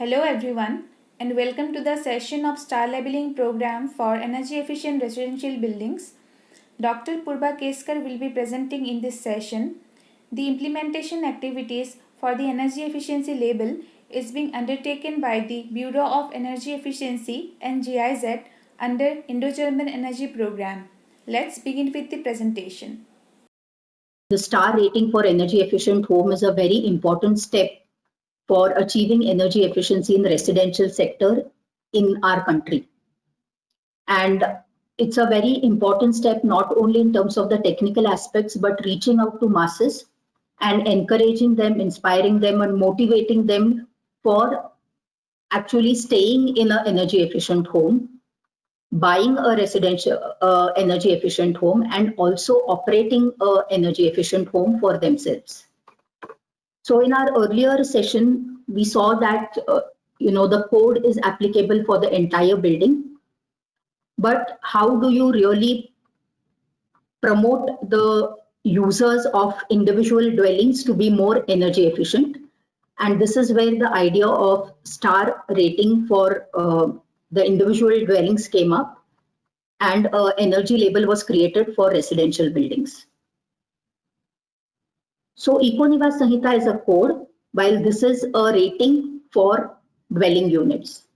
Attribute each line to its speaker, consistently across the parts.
Speaker 1: Hello everyone and welcome to the session of Star Labeling Program for Energy Efficient Residential Buildings. Dr. Purba Keskar will be presenting in this session. The implementation activities for the energy efficiency label is being undertaken by the Bureau of Energy Efficiency and GIZ under Indo-German Energy Program. Let's begin with the presentation.
Speaker 2: The star rating for energy efficient home is a very important step for achieving energy efficiency in the residential sector in our country. And it's a very important step not only in terms of the technical aspects, but reaching out to masses and encouraging them, inspiring them and motivating them for actually staying in an energy efficient home, buying a residential energy efficient home, and also operating a energy efficient home for themselves. So in our earlier session, we saw that the code is applicable for the entire building, but how do you really promote the users of individual dwellings to be more energy efficient? And this is where the idea of star rating for the individual dwellings came up, and an energy label was created for residential buildings. So Econivas Sanhita is a code, while this is a rating for dwelling units.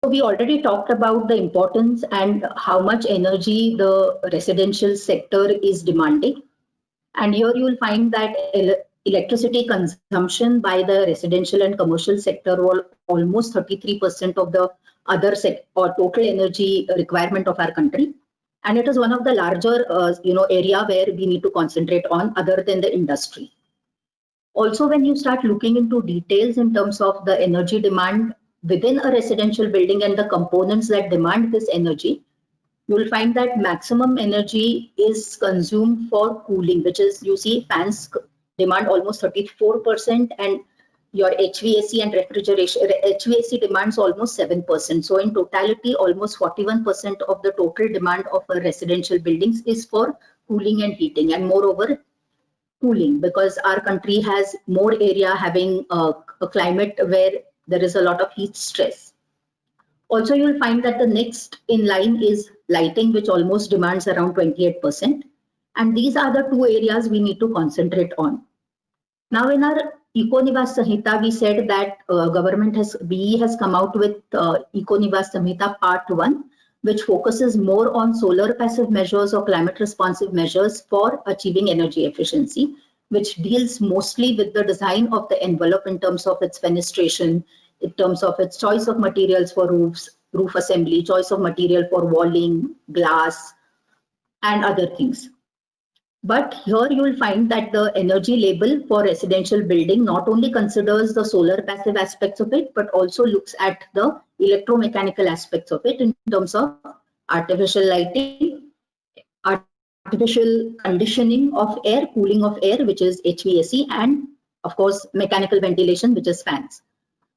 Speaker 2: So we already talked about the importance and how much energy the residential sector is demanding. And here you will find that electricity consumption by the residential and commercial sector were almost 33% of the other total energy requirement of our country. And it is one of the larger area where we need to concentrate on other than the industry. Also, when you start looking into details in terms of the energy demand within a residential building and the components that demand this energy, you will find that maximum energy is consumed for cooling, which is, you see, fans demand almost 34%, and your HVAC and refrigeration, HVAC demands almost 7%. So in totality, almost 41% of the total demand of a residential buildings is for cooling and heating, and moreover, cooling, because our country has more area having a climate where there is a lot of heat stress. Also, you will find that the next in line is lighting, which almost demands around 28%. And these are the two areas we need to concentrate on. Now, in our Econivas Sanhita, we said that BE has come out with Econivas Sanhita Part 1, which focuses more on solar passive measures or climate responsive measures for achieving energy efficiency, which deals mostly with the design of the envelope in terms of its fenestration, in terms of its choice of materials for roofs, roof assembly, choice of material for walling, glass, and other things. But here you will find that the energy label for residential building not only considers the solar passive aspects of it, but also looks at the electromechanical aspects of it in terms of artificial lighting, artificial conditioning of air, cooling of air, which is HVAC, and of course, mechanical ventilation, which is fans.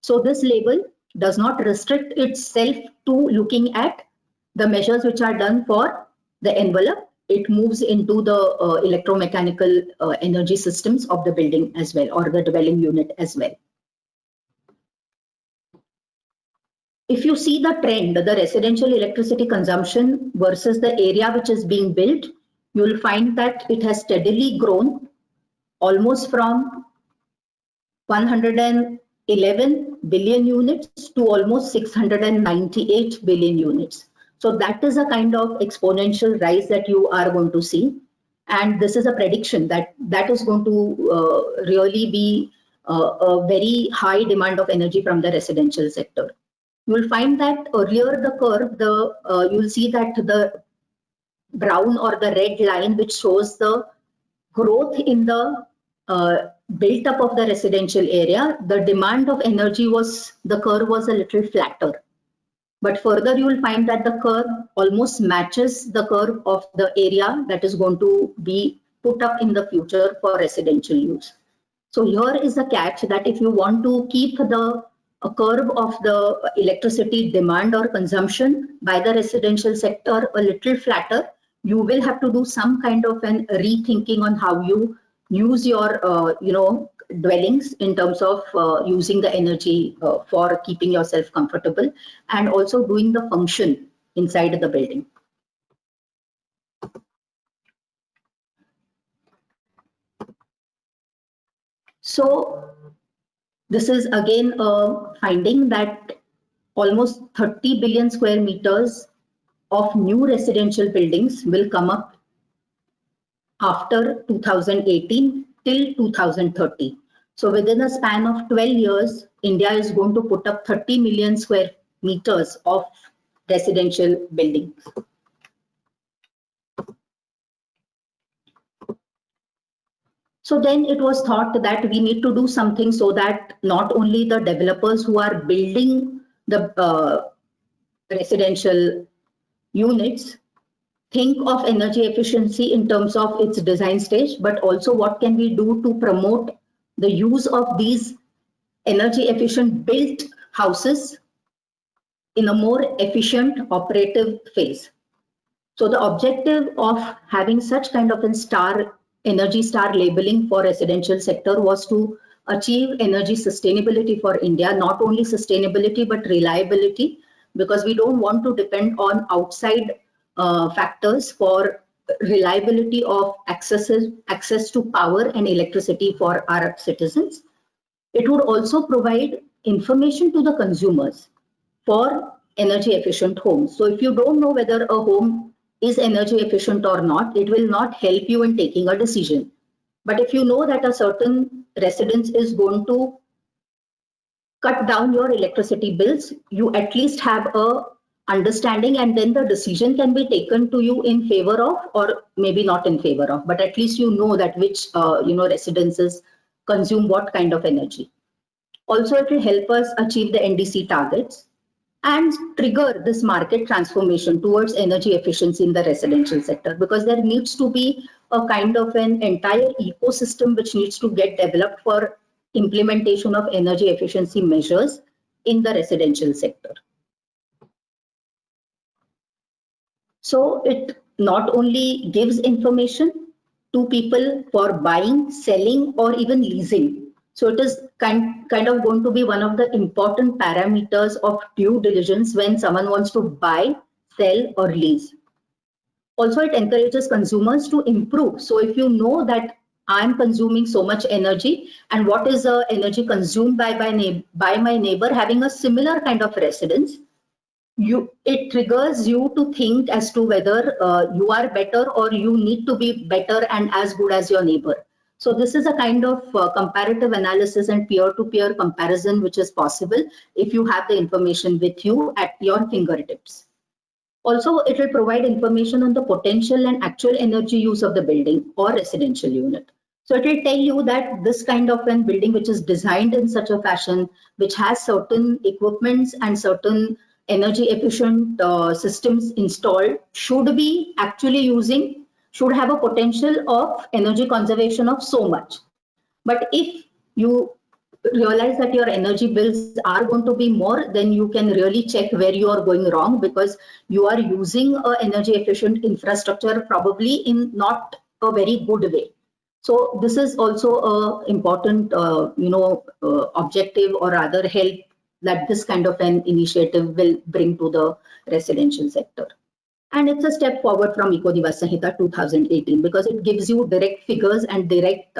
Speaker 2: So this label does not restrict itself to looking at the measures which are done for the envelope. It moves into the electromechanical energy systems of the building as well, or the dwelling unit as well. If you see the trend, the residential electricity consumption versus the area which is being built, you will find that it has steadily grown almost from 111 billion units to almost 698 billion units. So that is a kind of exponential rise that you are going to see. And this is a prediction that is going to really be a very high demand of energy from the residential sector. You will find that earlier the curve, you will see that the brown or the red line, which shows the growth in the built up of the residential area, the demand of energy the curve was a little flatter. But further, you will find that the curve almost matches the curve of the area that is going to be put up in the future for residential use. So here is the catch, that if you want to keep the curve of the electricity demand or consumption by the residential sector a little flatter, you will have to do some kind of an rethinking on how you use your dwellings in terms of using the energy for keeping yourself comfortable and also doing the function inside the building. So this is again a finding that almost 30 billion square meters of new residential buildings will come up after 2018 till 2030. So within a span of 12 years, India is going to put up 30 million square meters of residential buildings. So then it was thought that we need to do something so that not only the developers who are building the residential units think of energy efficiency in terms of its design stage, but also what can we do to promote the use of these energy efficient built houses in a more efficient operative phase. So the objective of having such kind of a energy star labeling for residential sector was to achieve energy sustainability for India, not only sustainability but reliability, because we don't want to depend on outside factors for reliability of access to power and electricity for our citizens. It would also provide information to the consumers for energy efficient homes. So if you don't know whether a home is energy efficient or not, it will not help you in taking a decision. But if you know that a certain residence is going to cut down your electricity bills, you at least have a understanding, and then the decision can be taken to you in favor of or maybe not in favor of, but at least you know that which residences consume what kind of energy. Also, it will help us achieve the NDC targets and trigger this market transformation towards energy efficiency in the residential sector, because there needs to be a kind of an entire ecosystem which needs to get developed for implementation of energy efficiency measures in the residential sector. So it not only gives information to people for buying, selling, or even leasing. So it is kind of going to be one of the important parameters of due diligence when someone wants to buy, sell, or lease. Also, it encourages consumers to improve. So if you know that I'm consuming so much energy, and what is the energy consumed by my neighbor having a similar kind of residence, it triggers you to think as to whether you are better or you need to be better and as good as your neighbor. So this is a kind of comparative analysis and peer-to-peer comparison which is possible if you have the information with you at your fingertips. Also, it will provide information on the potential and actual energy use of the building or residential unit. So it will tell you that this kind of a building which is designed in such a fashion, which has certain equipments and certain energy efficient systems installed, should have a potential of energy conservation of so much. But if you realize that your energy bills are going to be more, then you can really check where you are going wrong, because you are using a energy efficient infrastructure probably in not a very good way. So this is also a important objective, or rather help, that this kind of an initiative will bring to the residential sector. And it's a step forward from Eco-Niwas Sanhita 2018, because it gives you direct figures and direct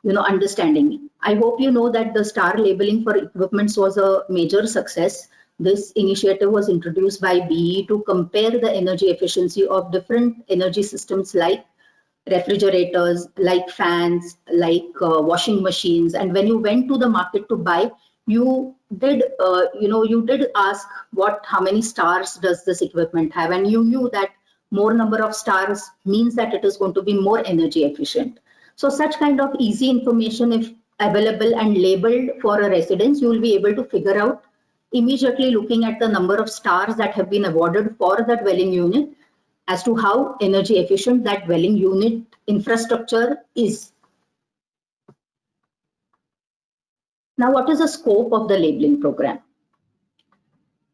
Speaker 2: understanding. I hope you know that the star labeling for equipments was a major success. This initiative was introduced by BE to compare the energy efficiency of different energy systems like refrigerators, like fans, like washing machines. And when you went to the market to buy, you did ask how many stars does this equipment have, and you knew that more number of stars means that it is going to be more energy efficient. So such kind of easy information, if available and labeled for a residence, you will be able to figure out immediately, looking at the number of stars that have been awarded for the dwelling unit, as to how energy efficient that dwelling unit infrastructure is. Now, what is the scope of the labeling program?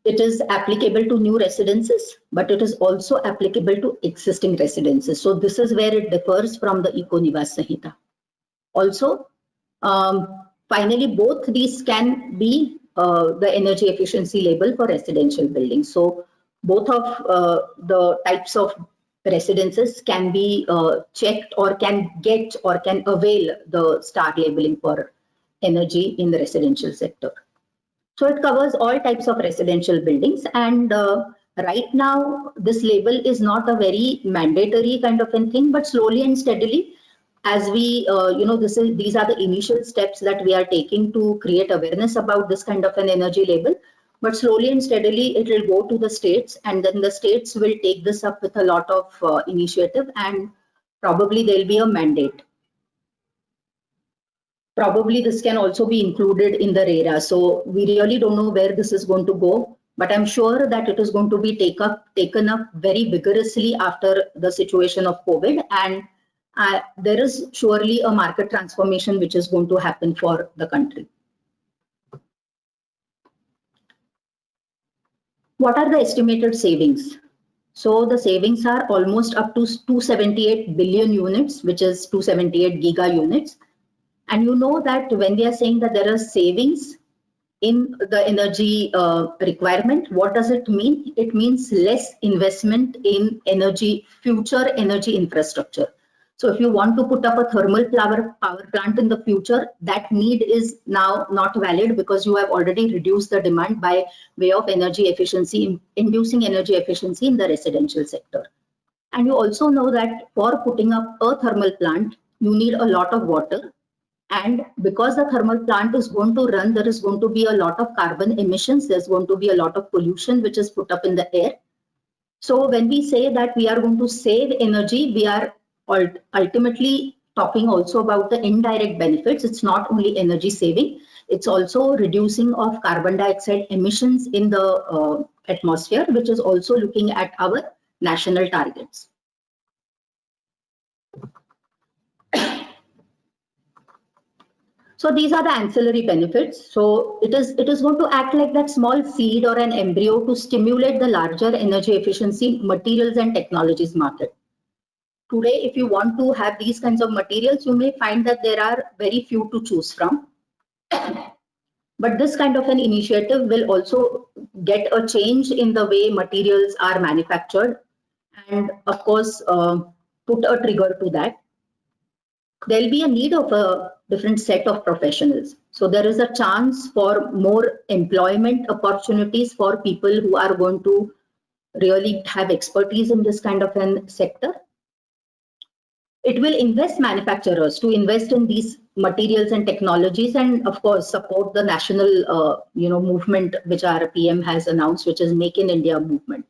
Speaker 2: It is applicable to new residences, but it is also applicable to existing residences. So this is where it differs from the Eco-Niwas Sanhita. Also, Finally, both these can be the energy efficiency label for residential buildings. So both of the types of residences can be checked or can get or can avail the star labeling for energy in the residential sector. So it covers all types of residential buildings, and right now this label is not a very mandatory kind of a thing, but slowly and steadily, as we these are the initial steps that we are taking to create awareness about this kind of an energy label. But slowly and steadily it will go to the states, and then the states will take this up with a lot of initiative, and probably there will be a mandate. Probably this can also be included in the RERA. So we really don't know where this is going to go, but I'm sure that it is going to be taken up very vigorously after the situation of COVID. And there is surely a market transformation which is going to happen for the country. What are the estimated savings? So the savings are almost up to 278 billion units, which is 278 giga units. And you know that when we are saying that there are savings in the energy requirement, what does it mean? It means less investment in future energy infrastructure. So if you want to put up a thermal power plant in the future, that need is now not valid because you have already reduced the demand by way of energy efficiency, inducing energy efficiency in the residential sector. And you also know that for putting up a thermal plant, you need a lot of water. And because the thermal plant is going to run, there is going to be a lot of carbon emissions. There's going to be a lot of pollution which is put up in the air. So when we say that we are going to save energy, we are ultimately talking also about the indirect benefits. It's not only energy saving, it's also reducing of carbon dioxide emissions in the atmosphere, which is also looking at our national targets. So these are the ancillary benefits. So it is going to act like that small seed or an embryo to stimulate the larger energy efficiency materials and technologies market. Today, if you want to have these kinds of materials, you may find that there are very few to choose from. But this kind of an initiative will also get a change in the way materials are manufactured, and of course, put a trigger to that. There'll be a need of a different set of professionals. So there is a chance for more employment opportunities for people who are going to really have expertise in this kind of a sector. It will invest manufacturers to invest in these materials and technologies, and of course support the national movement which our PM has announced, which is Make in India movement.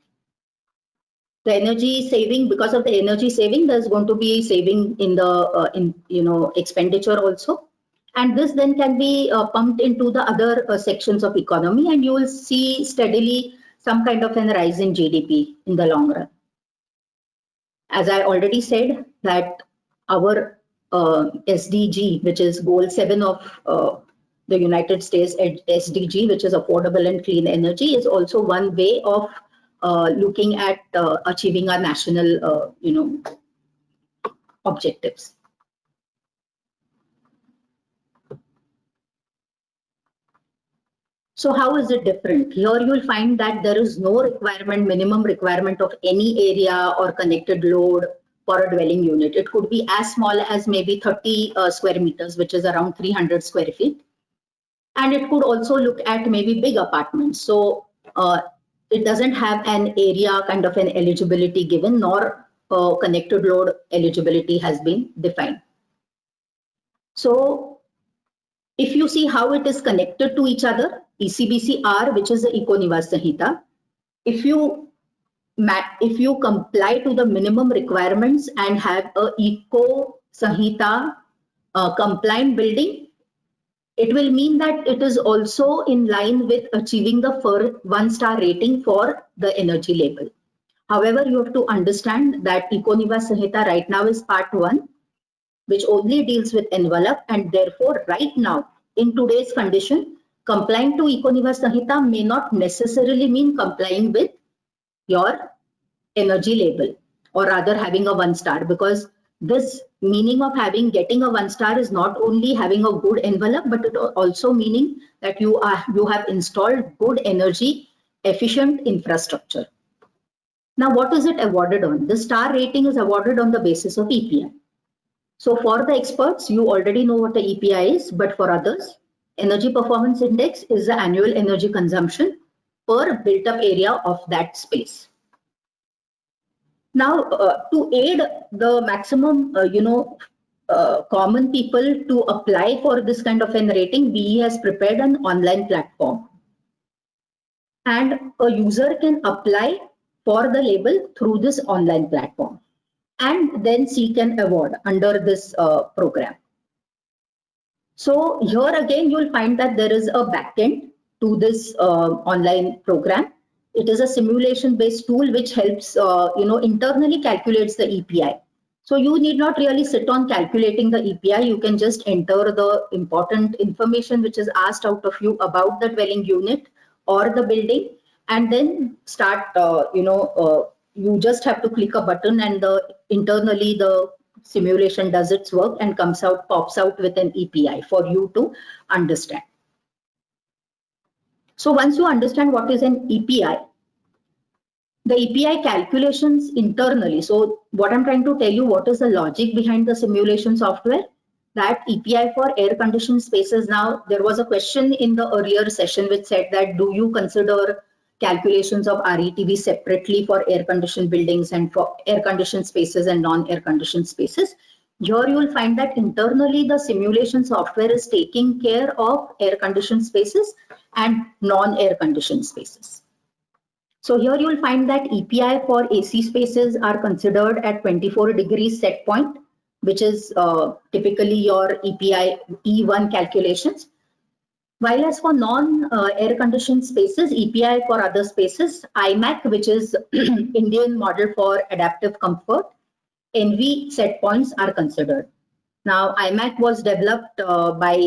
Speaker 2: The energy saving, because of the energy saving, there's going to be saving in the expenditure also, and this then can be pumped into the other sections of economy, and you will see steadily some kind of a rise in GDP in the long run. As I already said, that our SDG, which is Goal 7 of the United States SDG, which is affordable and clean energy, is also one way of looking at achieving our national, objectives. So how is it different? Here you will find that there is no minimum requirement of any area or connected load for a dwelling unit. It could be as small as maybe 30 square meters, which is around 300 square feet. And it could also look at maybe big apartments. So it doesn't have an area kind of an eligibility given, nor connected load eligibility has been defined. So if you see how it is connected to each other, ECBC-R, which is the Eco-Niwas Sanhita, if you comply to the minimum requirements and have a Eco-Sanhita compliant building, it will mean that it is also in line with achieving the 1-star rating for the energy label. However, you have to understand that Eco-Niwas Sanhita right now is part 1, which only deals with envelope, and therefore right now in today's condition, complying to Eco-Niwas Sanhita may not necessarily mean complying with your energy label, or rather having a 1-star, because this meaning of getting a 1-star is not only having a good envelope, but it also meaning that you have installed good energy efficient infrastructure. Now, what is it awarded on? The star rating is awarded on the basis of EPI. So for the experts, you already know what the EPI is, but for others, Energy Performance Index is the annual energy consumption per built up area of that space. Now, to aid the maximum, common people to apply for this kind of an rating, BE has prepared an online platform. And a user can apply for the label through this online platform and then seek an award under this program. So here again, you'll find that there is a backend to this online program. It is a simulation-based tool which helps, internally calculates the EPI. So you need not really sit on calculating the EPI. You can just enter the important information which is asked out of you about the dwelling unit or the building, and then start, you just have to click a button and internally the simulation does its work and pops out with an EPI for you to understand. So once you understand what is an EPI, the EPI calculations internally. So what I'm trying to tell you, what is the logic behind the simulation software? That EPI for air conditioned spaces. Now, there was a question in the earlier session which said that do you consider calculations of RETV separately for air conditioned buildings and for air conditioned spaces and non-air conditioned spaces? Here you will find that internally the simulation software is taking care of air conditioned spaces and non-air conditioned spaces. So here you will find that EPI for AC spaces are considered at 24 degrees set point, which is typically your EPI E1 calculations. While as for non-air conditioned spaces, EPI for other spaces, IMAC, which is Indian Model for Adaptive Comfort, NV set points are considered. Now, IMAC was developed by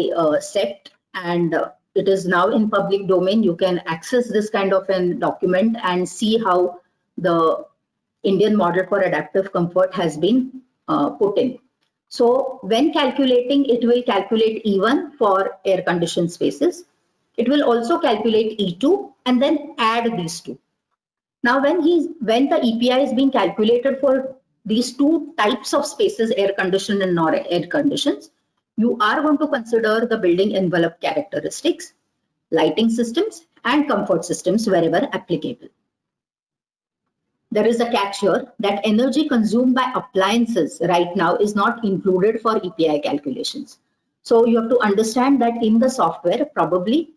Speaker 2: CEPT, and it is now in public domain. You can access this kind of a document and see how the Indian Model for Adaptive Comfort has been put in. So when calculating, it will calculate E1 for air conditioned spaces. It will also calculate E2 and then add these two. Now when the EPI is being calculated for these two types of spaces, air conditioned and non-air conditions, you are going to consider the building envelope characteristics, lighting systems and comfort systems wherever applicable. There is a catch here that energy consumed by appliances right now is not included for EPI calculations. So you have to understand that in the software, probably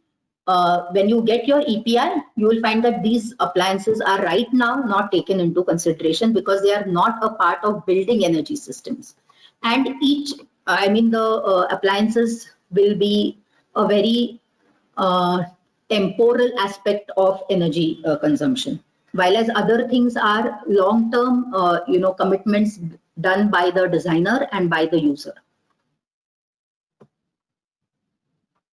Speaker 2: when you get your EPI, you will find that these appliances are right now not taken into consideration because they are not a part of building energy systems. And the appliances will be a very temporal aspect of energy consumption. While as other things are long-term, commitments done by the designer and by the user.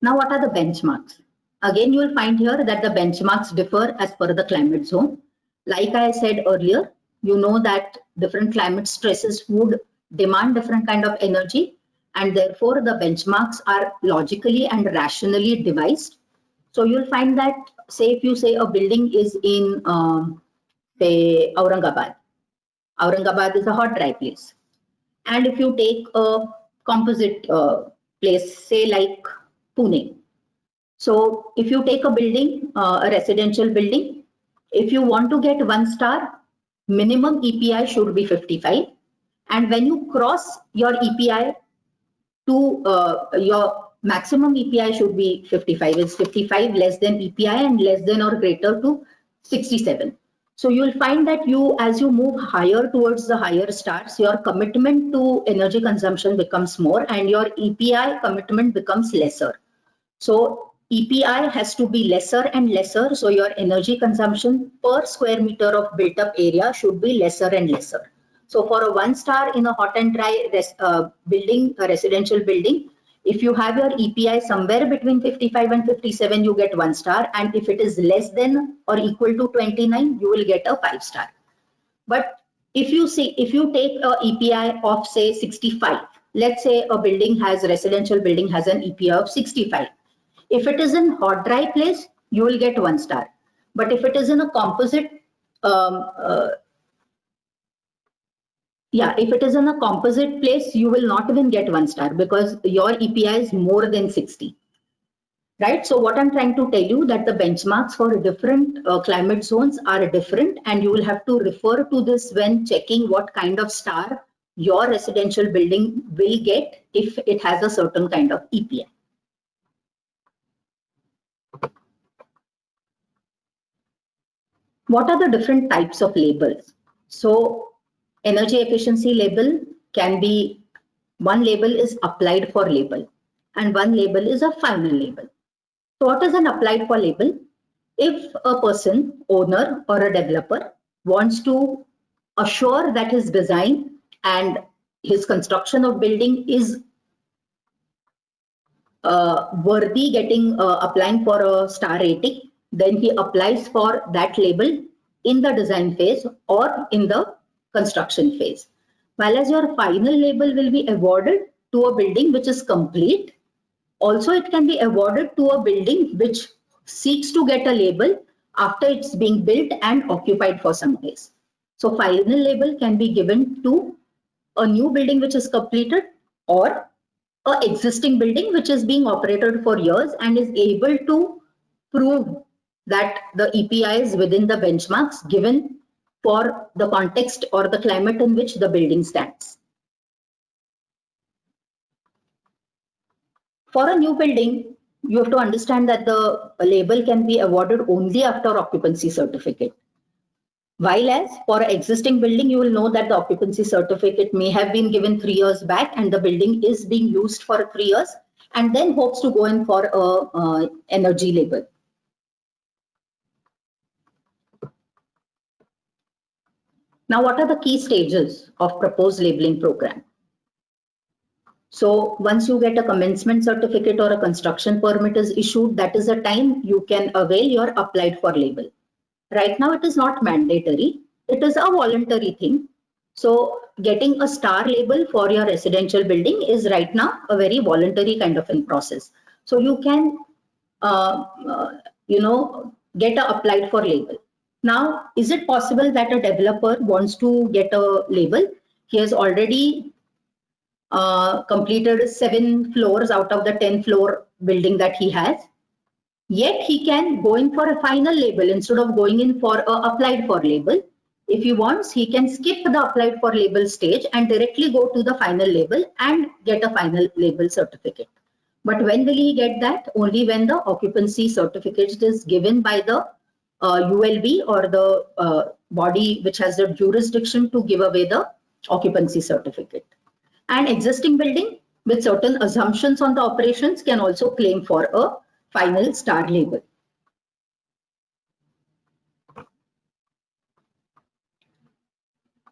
Speaker 2: Now, what are the benchmarks? Again, you will find here that the benchmarks differ as per the climate zone. Like I said earlier, you know that different climate stresses would demand different kind of energy, and therefore the benchmarks are logically and rationally devised. So you'll find that, say, if you say a building is in, say, Aurangabad. Aurangabad is a hot, dry place. And if you take a composite place, say like Pune. So if you take a building, a residential building, if you want to get 1 star, minimum EPI should be 55. And when you cross your EPI to your maximum EPI should be 55. It's 55 less than EPI and less than or greater to 67. So you'll find that as you move higher towards the higher stars, your commitment to energy consumption becomes more and your EPI commitment becomes lesser. So EPI has to be lesser and lesser. So your energy consumption per square meter of built up area should be lesser and lesser. So for a 1 star in a hot and dry building, a residential building, if you have your EPI somewhere between 55 and 57, you get 1 star. And if it is less than or equal to 29, you will get a 5 star. But if you take a EPI of say 65, let's say a residential building has an EPI of 65. If it is in hot dry place, you will get 1 star. But if it is in a composite, if it is in a composite place, you will not even get 1 star because your EPI is more than 60. Right. So what I'm trying to tell you that the benchmarks for different climate zones are different, and you will have to refer to this when checking what kind of star your residential building will get if it has a certain kind of EPI. What are the different types of labels? So energy efficiency label can be, one label is applied for label and one label is a final label. So what is an applied for label? If a person, owner or a developer wants to assure that his design and his construction of building is worthy applying for a star rating, then he applies for that label in the design phase or in the construction phase. While as your final label will be awarded to a building which is complete. Also, it can be awarded to a building which seeks to get a label after it's being built and occupied for some days. So final label can be given to a new building which is completed or an existing building which is being operated for years and is able to prove that the EPI is within the benchmarks given for the context or the climate in which the building stands. For a new building, you have to understand that the label can be awarded only after occupancy certificate. While as for an existing building, you will know that the occupancy certificate may have been given 3 years back and the building is being used for 3 years and then hopes to go in for a energy label. Now, what are the key stages of proposed labeling program? So once you get a commencement certificate or a construction permit is issued, that is the time you can avail your applied for label. Right now, it is not mandatory. It is a voluntary thing. So getting a star label for your residential building is right now a very voluntary kind of a process. So you can, get a applied for label. Now, is it possible that a developer wants to get a label? He has already completed 7 floors out of the 10 floor building that he has. Yet he can go in for a final label instead of going in for a applied for label. If he wants, he can skip the applied for label stage and directly go to the final label and get a final label certificate. But when will he get that? Only when the occupancy certificate is given by the ULB or the body which has the jurisdiction to give away the occupancy certificate. An existing building with certain assumptions on the operations can also claim for a final star label.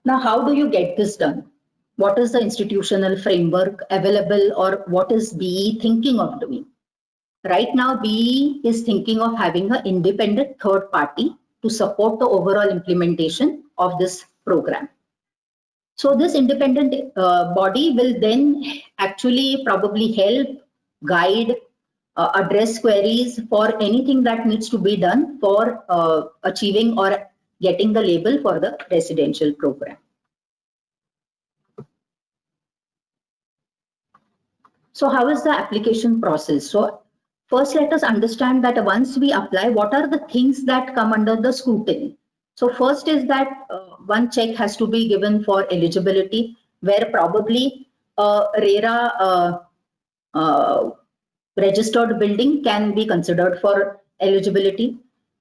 Speaker 2: Now, how do you get this done? What is the institutional framework available or what is BE thinking of doing? Right now, BE is thinking of having an independent third party to support the overall implementation of this program. So this independent body will then actually probably help, guide, address queries for anything that needs to be done for achieving or getting the label for the residential program. So how is the application process? So first, let us understand that once we apply, what are the things that come under the scrutiny? So first is that one check has to be given for eligibility, where probably RERA registered building can be considered for eligibility.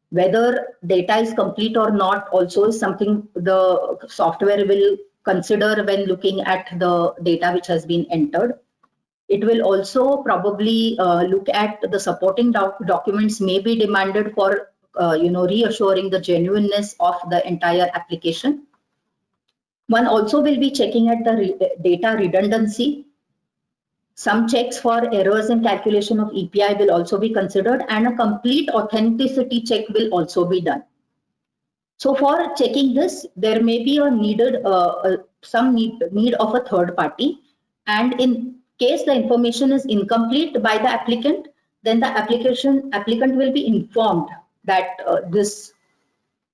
Speaker 2: Whether data is complete or not also is something the software will consider when looking at the data which has been entered. It will also probably look at the supporting documents may be demanded for reassuring the genuineness of the entire application. One also will be checking at the data redundancy. Some checks for errors in calculation of EPI will also be considered, and a complete authenticity check will also be done. So for checking this, there may be a needed some need of a third party, and in case the information is incomplete by the applicant, then the applicant will be informed that this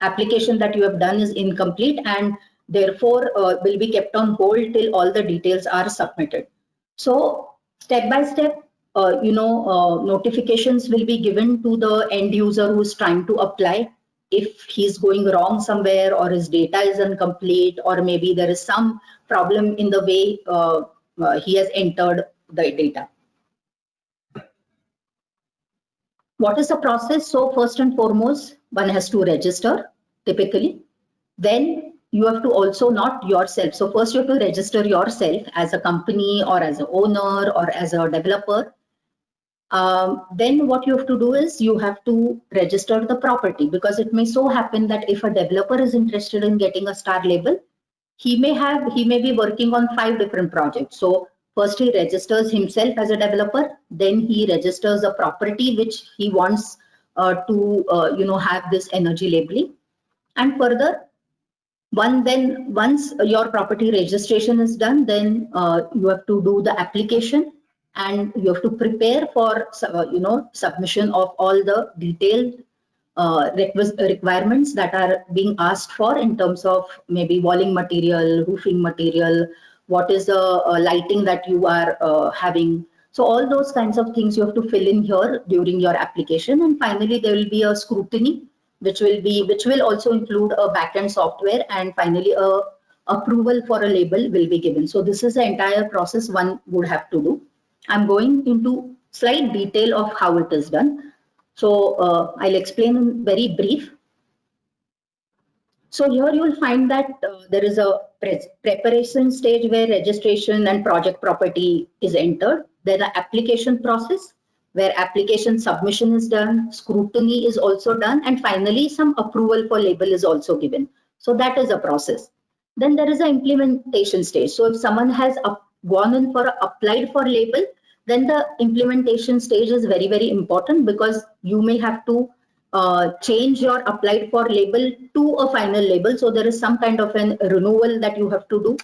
Speaker 2: application that you have done is incomplete, and therefore will be kept on hold till all the details are submitted. So step by step, notifications will be given to the end user who is trying to apply if he's going wrong somewhere, or his data is incomplete, or maybe there is some problem in the way he has entered the data. What is the process? So first and foremost, one has to register typically. Then you have to also, not yourself. So first you have to register yourself as a company or as an owner or as a developer. Then what you have to do is you have to register the property, because it may so happen that if a developer is interested in getting a star label, he may be working on 5 different projects. So first he registers himself as a developer, then he registers a property which he wants to have this energy labeling. And further, once your property registration is done, then you have to do the application, and you have to prepare for submission of all the detailed requirements that are being asked for in terms of maybe walling material, roofing material, what is the lighting that you are having. So all those kinds of things you have to fill in here during your application. And finally, there will be a scrutiny, which will also include a backend software, and finally a approval for a label will be given. So this is the entire process one would have to do. I'm going into slight detail of how it is done. So I'll explain in very brief. So here you will find that there is a preparation stage where registration and project property is entered. Then an application process where application submission is done, scrutiny is also done, and finally some approval for label is also given. So that is a process. Then there is an implementation stage. So if someone has gone in for applied for label, then the implementation stage is very, very important, because you may have to change your applied for label to a final label. So there is some kind of an renewal that you have to do.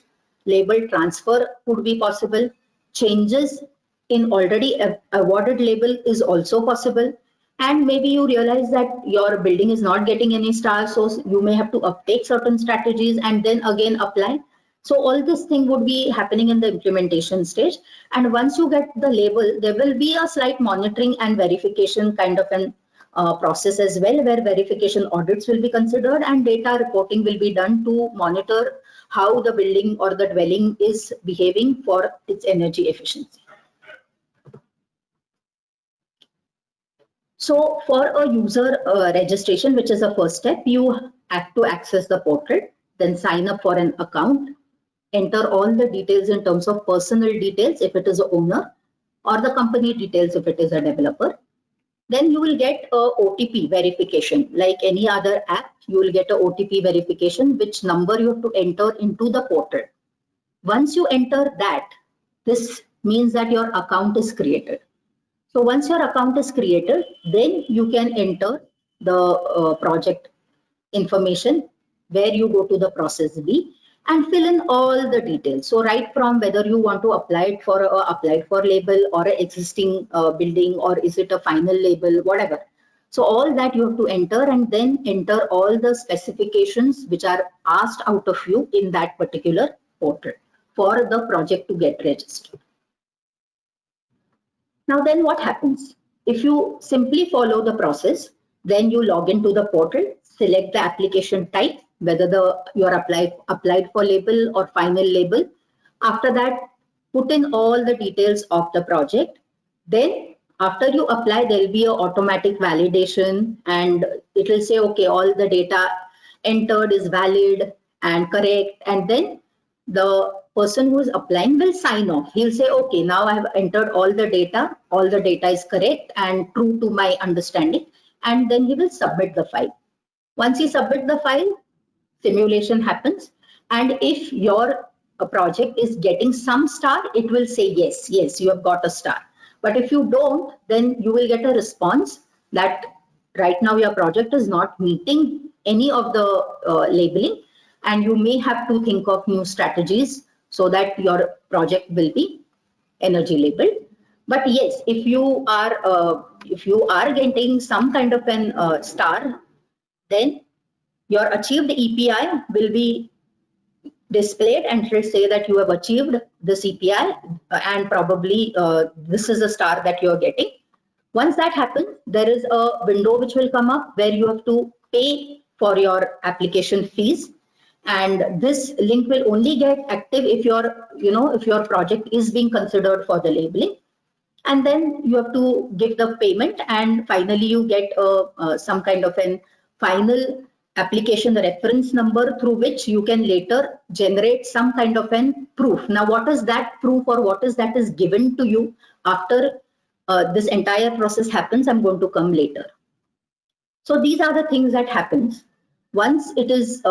Speaker 2: Label transfer could be possible. Changes in already awarded label is also possible. And maybe you realize that your building is not getting any stars, so you may have to uptake certain strategies and then again apply. So all this thing would be happening in the implementation stage. And once you get the label, there will be a slight monitoring and verification kind of an process as well, where verification audits will be considered and data reporting will be done to monitor how the building or the dwelling is behaving for its energy efficiency. So for a user registration, which is the first step, you have to access the portal, then sign up for an account, enter all the details in terms of personal details if it is an owner, or the company details if it is a developer. Then you will get a OTP verification. Like any other app, you will get a OTP verification, which number you have to enter into the portal. Once you enter that, this means that your account is created. So once your account is created, then you can enter the project information, where you go to the process B and fill in all the details. So right from whether you want to apply it for applied for label or an existing building, or is it a final label, whatever. So all that you have to enter, and then enter all the specifications which are asked out of you in that particular portal for the project to get registered. Now then what happens? If you simply follow the process, then you log into the portal, select the application type, whether you are applied for label or final label. After that, put in all the details of the project. Then after you apply, there will be an automatic validation, and it will say, okay, all the data entered is valid and correct. And then the person who is applying will sign off. He'll say, okay, now I have entered all the data is correct and true to my understanding. And then he will submit the file. Once he submits the file, simulation happens. And if your project is getting some star, it will say, yes, you have got a star. But if you don't, then you will get a response that right now your project is not meeting any of the labeling, and you may have to think of new strategies so that your project will be energy labeled. But yes, if you are getting some kind of an star, then your achieved EPI will be displayed and it will say that you have achieved this EPI and probably this is a star that you're getting. Once that happens, there is a window which will come up where you have to pay for your application fees. And this link will only get active if your project is being considered for the labeling. And then you have to give the payment, and finally you get some kind of an final application reference number through which you can later generate some kind of an proof. Now, what is that proof, or what is that is given to you after this entire process happens? I'm going to come later. So these are the things that happens. Once it is,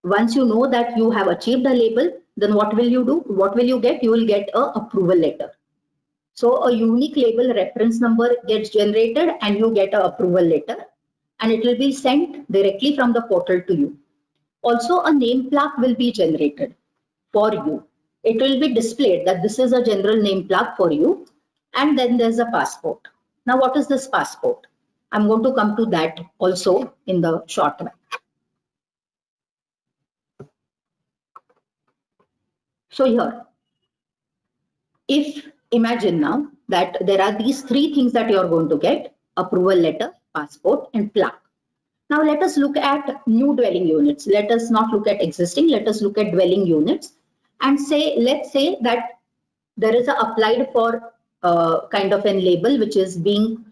Speaker 2: once you know that you have achieved a label, then what will you do? What will you get? You will get a approval letter. So a unique label reference number gets generated and you get an approval letter, and it will be sent directly from the portal to you. Also, a name plaque will be generated for you. It will be displayed that this is a general name plaque for you, and then there's a passport. Now, what is this passport? I'm going to come to that also in the short while. So here, if imagine now that there are these three things that you are going to get: approval letter, passport, and plaque. Now let us look at new dwelling units. Let us not look at existing. Let us look at dwelling units and say, let's say that there is a applied for kind of a label which is being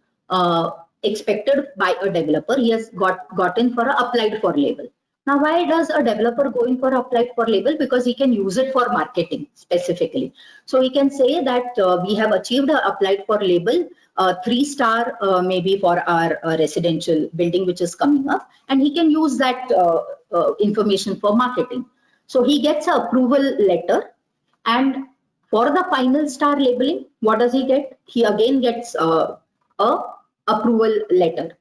Speaker 2: expected by a developer. He has gotten for a applied for label. Now, why does a developer go in for applied for label? Because he can use it for marketing specifically. So he can say that we have achieved a applied for label, 3-star maybe for our residential building which is coming up, and he can use that information for marketing. So he gets an approval letter, and for the final star labeling, what does he get? He again gets a approval letter.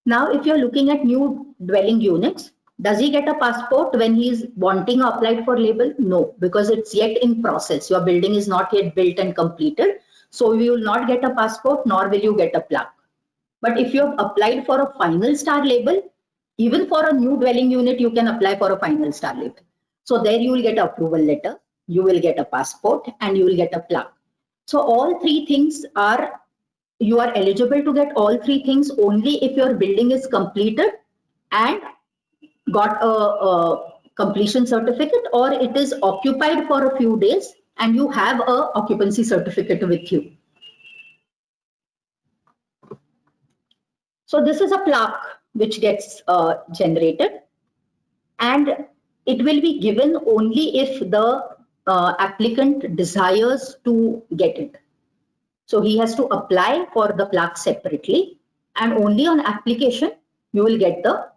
Speaker 2: Now, if you're looking at new dwelling units, does he get a passport when he's wanting to apply for label? No, because it's yet in process. Your building is not yet built and completed. So you will not get a passport, nor will you get a plaque. But if you have applied for a final star label, even for a new dwelling unit, you can apply for a final star label. So there you will get an approval letter, you will get a passport, and you will get a plaque. So all three things are, you are eligible to get all three things only if your building is completed and got a completion certificate, or it is occupied for a few days and you have a occupancy certificate with you. So this is a plaque which gets generated, and it will be given only if the applicant desires to get it. So he has to apply for the plaque separately, and only on application you will get the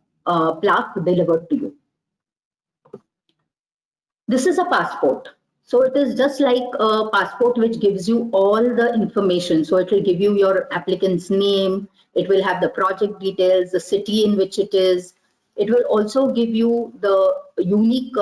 Speaker 2: plaque delivered to you. This is a passport. So it is just like a passport which gives you all the information. So it will give you your applicant's name, it will have the project details, the city in which it is. It will also give you the unique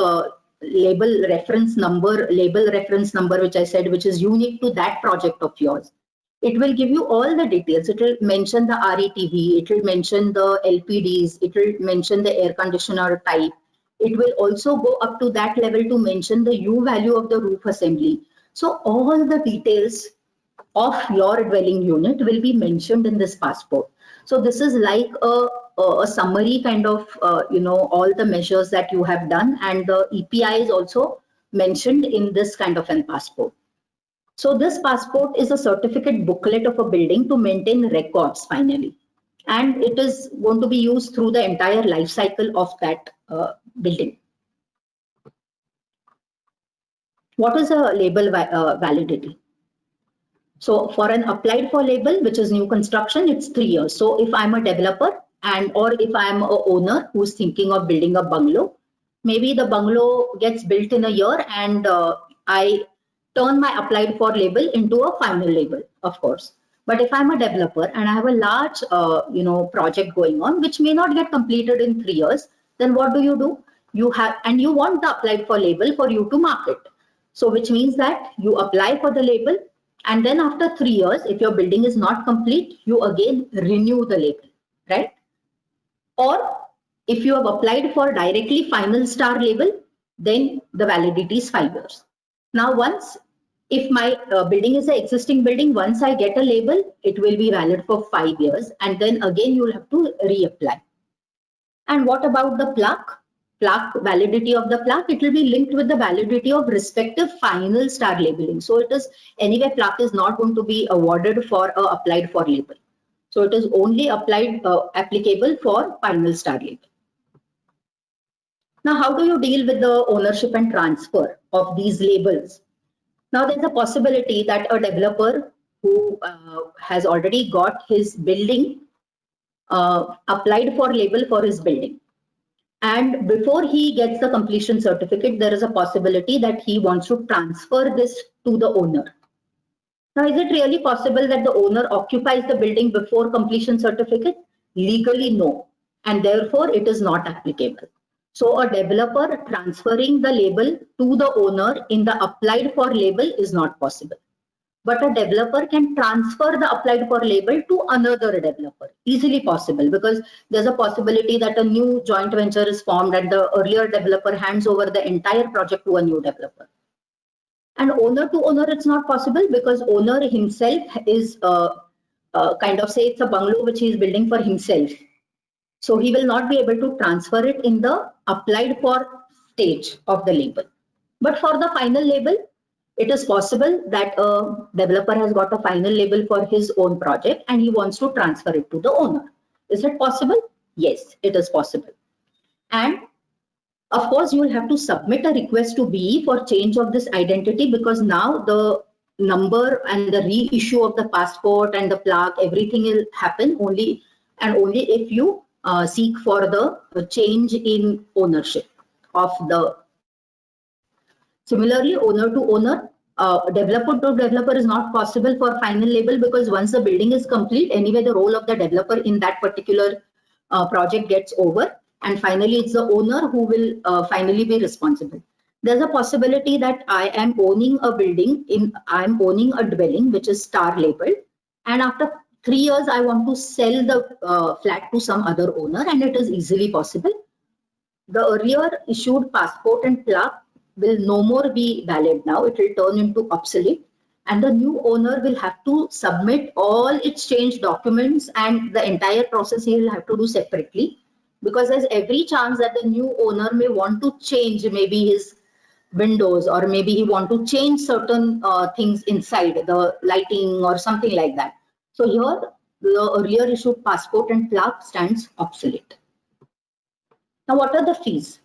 Speaker 2: label reference number, which I said, which is unique to that project of yours. It will give you all the details. It will mention the RETV, it will mention the LPDs, it will mention the air conditioner type. It will also go up to that level to mention the U value of the roof assembly. So all the details of your dwelling unit will be mentioned in this passport. So this is like a summary kind of, all the measures that you have done, and the EPI is also mentioned in this kind of an passport. So this passport is a certificate booklet of a building to maintain records finally. And it is going to be used through the entire life cycle of that building. What is a label validity? So for an applied for label, which is new construction, it's 3 years. So if I'm a developer or if I'm an owner who's thinking of building a bungalow, maybe the bungalow gets built in a year and I turn my applied for label into a final label, of course. But if I'm a developer and I have a large, project going on, which may not get completed in 3 years, then what do? You have, and you want the applied for label for you to market. So which means that you apply for the label, and then after 3 years, if your building is not complete, you again renew the label, right? Or if you have applied for directly final star label, then the validity is 5 years. Now, if my building is an existing building, once I get a label, it will be valid for 5 years, and then again you'll have to reapply. And what about the plaque? Validity of the plaque, it will be linked with the validity of respective final star labeling. So it is anyway, plaque is not going to be awarded for applied for label. So it is only applicable for final star label. Now, how do you deal with the ownership and transfer of these labels? Now, there's a possibility that a developer who has already got his building applied for label for his building. And before he gets the completion certificate, there is a possibility that he wants to transfer this to the owner. Now, is it really possible that the owner occupies the building before completion certificate? Legally, no. And therefore, it is not applicable. So a developer transferring the label to the owner in the applied for label is not possible. But a developer can transfer the applied for label to another developer, easily possible, because there's a possibility that a new joint venture is formed and the earlier developer hands over the entire project to a new developer. And owner to owner, it's not possible because owner himself is kind of, say it's a bungalow which he is building for himself. So he will not be able to transfer it in the applied for stage of the label. But for the final label, it is possible that a developer has got a final label for his own project and he wants to transfer it to the owner. Is it possible? Yes, it is possible. And of course, you will have to submit a request to BE for change of this identity, because now the number and the reissue of the passport and the plaque, everything will happen only if you seek for the change in ownership of the. Similarly, owner to owner, developer to developer is not possible for final label, because once the building is complete, anyway, the role of the developer in that particular project gets over. And finally, it's the owner who will finally be responsible. There's a possibility that I am owning a building, I'm owning a dwelling which is star labeled, and after 3 years, I want to sell the flat to some other owner, and it is easily possible. The earlier issued passport and plaque will no more be valid now. It will turn into obsolete, and the new owner will have to submit all its change documents, and the entire process he will have to do separately, because there's every chance that the new owner may want to change maybe his windows, or maybe he want to change certain things inside, the lighting or something like that. So here, the earlier issued passport and plaque stands obsolete. Now, what are the fees?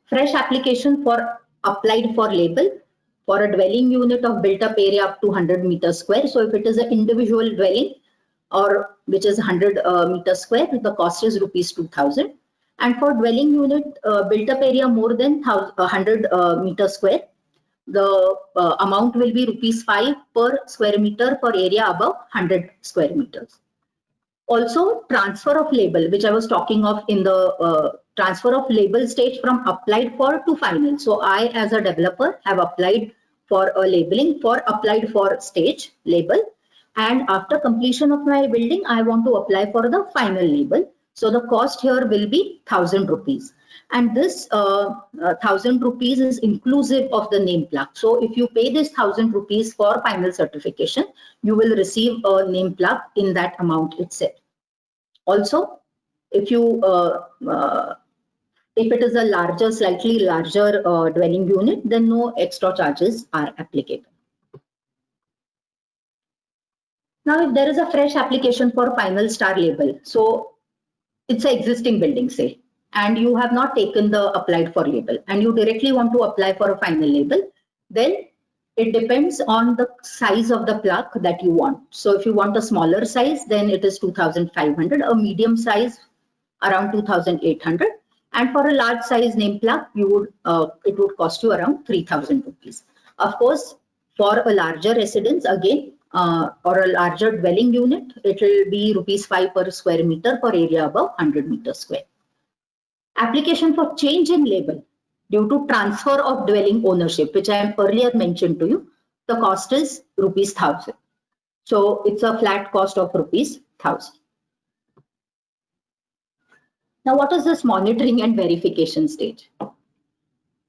Speaker 2: Fresh application for applied for label for a dwelling unit of built up area up to 100 meters square. So if it is an individual dwelling or which is 100 meters square, the cost is rupees 2000. And for dwelling unit built up area more than 100 meters square, the amount will be rupees 5 per square meter for area above 100 square meters. Also, transfer of label, which I was talking of in the transfer of label stage from applied for to final. So I, as a developer, have applied for a labeling for applied for stage label. And after completion of my building, I want to apply for the final label. So the cost here will be 1000 rupees. And this 1000 rupees is inclusive of the name plaque. So if you pay this 1000 rupees for final certification, you will receive a name plaque in that amount itself. Also, if you if it is a larger, slightly larger dwelling unit, then no extra charges are applicable. Now, if there is a fresh application for final star label, so it's an existing building, say, and you have not taken the applied for label and you directly want to apply for a final label, then it depends on the size of the plaque that you want. So if you want a smaller size, then it is 2500, a medium size around 2800, and for a large size name plaque, you would it would cost you around 3000 rupees. Of course, For a larger residence, again, or a larger dwelling unit, it will be rupees 5 per square meter for area above 100 meters square. Application for change in label due to transfer of dwelling ownership, which I earlier mentioned to you, the cost is rupees 1,000. So it's a flat cost of rupees 1,000. Now, what is this monitoring and verification stage?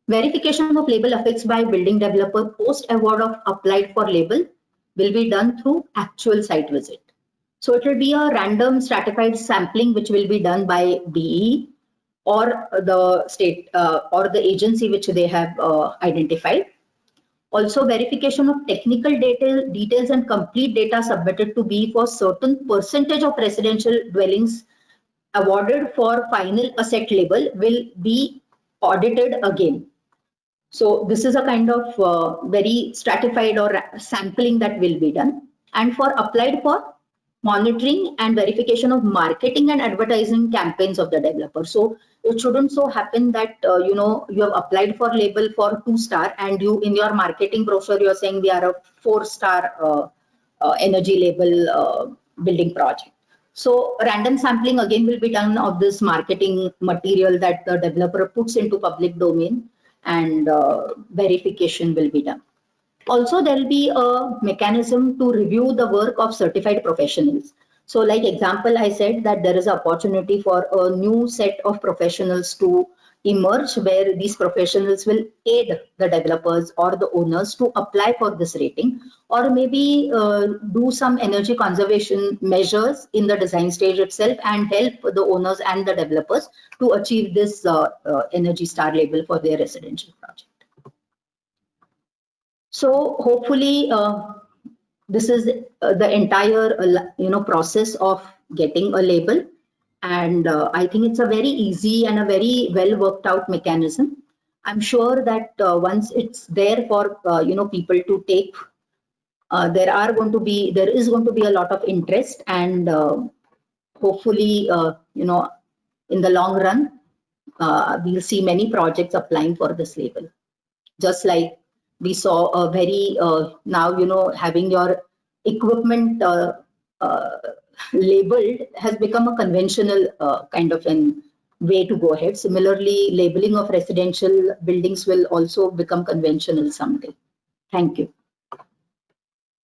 Speaker 2: Verification of label affixed by building developer post award of applied for label will be done through actual site visit. So it will be a random stratified sampling which will be done by BE or the state or the agency which they have identified. Also, verification of technical details and complete data submitted to BE for certain percentage of residential dwellings awarded for final asset label will be audited again. So this is a kind of very stratified or sampling that will be done. And for applied for monitoring and verification of marketing and advertising campaigns of the developer. So it shouldn't so happen that you have applied for label for 2-star and you in your marketing brochure you're saying we are a 4-star energy label building project. So random sampling again will be done of this marketing material that the developer puts into public domain, and verification will be done. Also, there will be a mechanism to review the work of certified professionals. So like example, I said that there is an opportunity for a new set of professionals to emerge where these professionals will aid the developers or the owners to apply for this rating, or maybe do some energy conservation measures in the design stage itself and help the owners and the developers to achieve this Energy Star label for their residential project. So hopefully this is the entire process of getting a label. And I think it's a very easy and a very well worked out mechanism. I'm sure that once it's there for people to take, there is going to be a lot of interest, and hopefully in the long run we'll see many projects applying for this label. Just like we saw a very now having your equipment labeled has become a conventional kind of an way to go ahead. Similarly, labeling of residential buildings will also become conventional someday. Thank you.